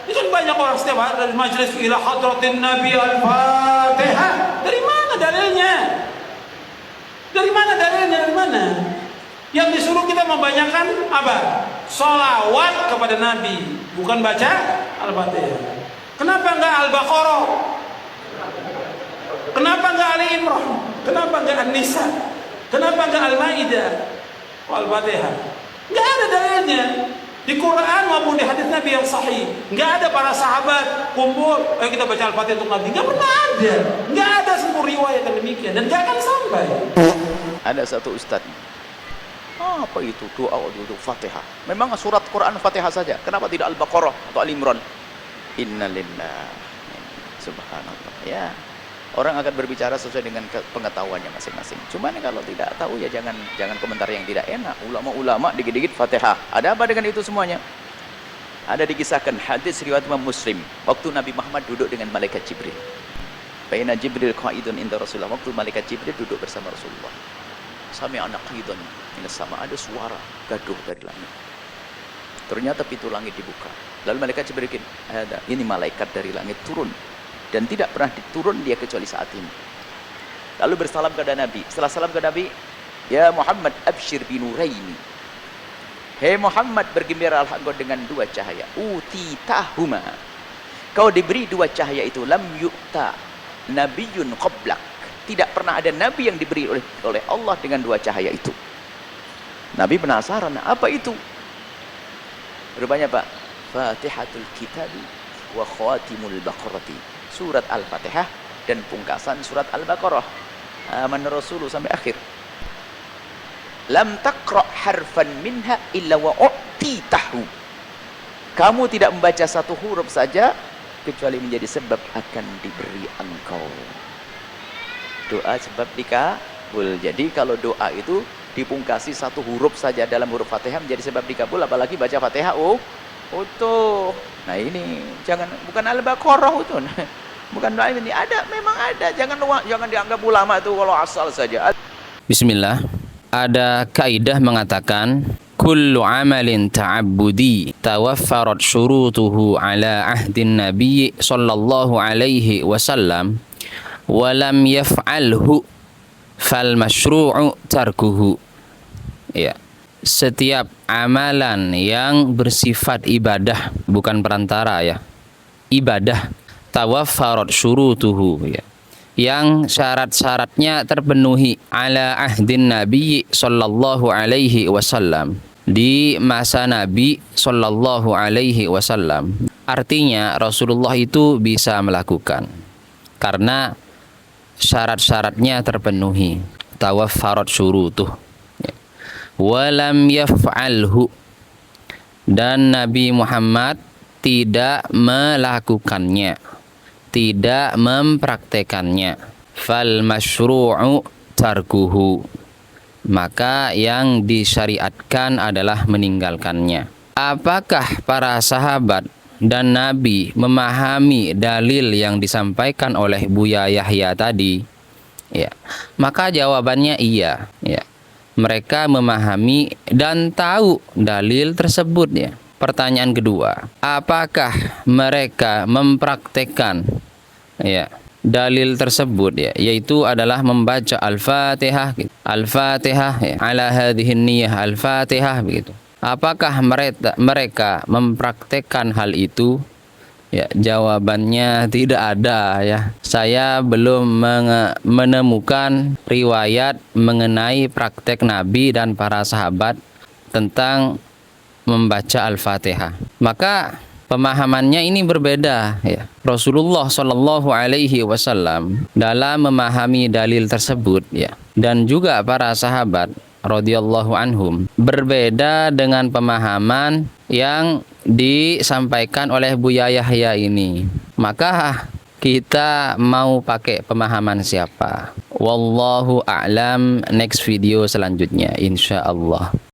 Ini kan banyak orang setiap hari dari majelis ila hadratin Nabi Al-Fatihah. Dari mana dalilnya? Dari mana dalilnya? Dari mana? Yang disuruh kita membanyakan apa? Sholawat kepada Nabi, bukan baca Al-Fatihah. Kenapa enggak Al-Baqarah? Kenapa enggak Ali Imran? Kenapa enggak An-Nisa? Kenapa enggak Al-Maidah? Al-Fatihah. Enggak ada dalilnya. Di Quran maupun di hadis Nabi yang sahih, nggak ada para sahabat kumpul, ayo kita baca Al-Fatihah untuk Nabi. Nggak pernah ada, nggak ada sebuah riwayat yang demikian, dan nggak akan sampai. Ada satu ustadz, apa itu doa untuk Fatihah? Memang surat Quran Fatihah saja, kenapa tidak Al-Baqarah atau Al-Imran? Innalillah, subhanallah. Ya, orang akan berbicara sesuai dengan pengetahuannya masing-masing. Cuman kalau tidak tahu ya jangan komentar yang tidak enak. Ulama-ulama dikit-dikit Fatihah. Ada apa dengan itu semuanya? Ada dikisahkan hadis riwayat Imam Muslim. Waktu Nabi Muhammad duduk dengan malaikat Jibril. Baina Jibril qa'idun inda Rasulullah. Waktu malaikat Jibril duduk bersama Rasulullah. Sami'ana qaidan minas sama, ada suara gaduh dari langit. Ternyata pintu langit dibuka. Lalu malaikat Jibril ada, ini malaikat dari langit turun. Dan tidak pernah diturun dia kecuali saat ini. Lalu bersalam kepada Nabi. Setelah salam ke Nabi, ya Muhammad abshir binuraini. Hei Muhammad, bergembiralah engkau dengan dua cahaya. Utitahuma. Kau diberi dua cahaya itu. Lam yu'ta nabiyyun qablak. Tidak pernah ada nabi yang diberi oleh Allah dengan dua cahaya itu. Nabi penasaran, apa itu? Rupanya Pak, Fatihatul Kitabi wa khawatimul Baqarati. Surat Al-Fatihah dan pungkasan surat Al-Baqarah. Aman Rasul sampai akhir. Lam taqra harfan minha illa wa u'titahu. Kamu tidak membaca satu huruf saja kecuali menjadi sebab akan diberi engkau. Doa sebab dikabul. Jadi kalau doa itu dipungkasi satu huruf saja dalam huruf Fatihah menjadi sebab dikabul, apalagi baca Fatihah utuh. Nah ini bukan Al-Baqarah itu. Bukan doa ini, ada, memang ada. Jangan dianggap ulama itu kalau asal saja. Bismillah. Ada kaidah mengatakan kullu amalin ta'abbudi tawaffarat syurutuhu ala ahdin nabiy sallallahu alaihi wasallam wa lam yaf'alhu fal masyru'u tarkuhu. Ya. Setiap amalan yang bersifat ibadah, bukan perantara ya. Ibadah tawaffarat syurutuhu ya. Yang syarat-syaratnya terpenuhi ala ahdin Nabi sallallahu alaihi wasallam, di masa Nabi sallallahu alaihi wasallam. Artinya Rasulullah itu bisa melakukan karena syarat-syaratnya terpenuhi. Tawaffarat syurutuh. Walam yaf'alhu, dan Nabi Muhammad tidak melakukannya, tidak mempraktekannya. Fal masyru'u tarkuhu, maka yang disyariatkan adalah meninggalkannya. Apakah para sahabat dan Nabi memahami dalil yang disampaikan oleh Buya Yahya tadi? Ya, maka jawabannya iya. Ya, mereka memahami dan tahu dalil tersebut ya. Pertanyaan kedua, apakah mereka mempraktekkan ya dalil tersebut ya, yaitu adalah membaca Al-Fatihah gitu. Al-Fatihah ya, ala hadhihin niyah Al-Fatihah begitu. Apakah mereka mempraktekkan hal itu? Ya, jawabannya tidak ada ya. Saya belum menemukan riwayat mengenai praktek Nabi dan para sahabat tentang membaca Al-Fatihah. Maka pemahamannya ini berbeda ya. Rasulullah Shallallahu alaihi wasallam dalam memahami dalil tersebut ya, dan juga para sahabat radhiyallahu anhum berbeda dengan pemahaman yang disampaikan oleh Buya Yahya ini. Maka kita mau pakai pemahaman siapa? Wallahu a'lam. Next video selanjutnya insyaallah.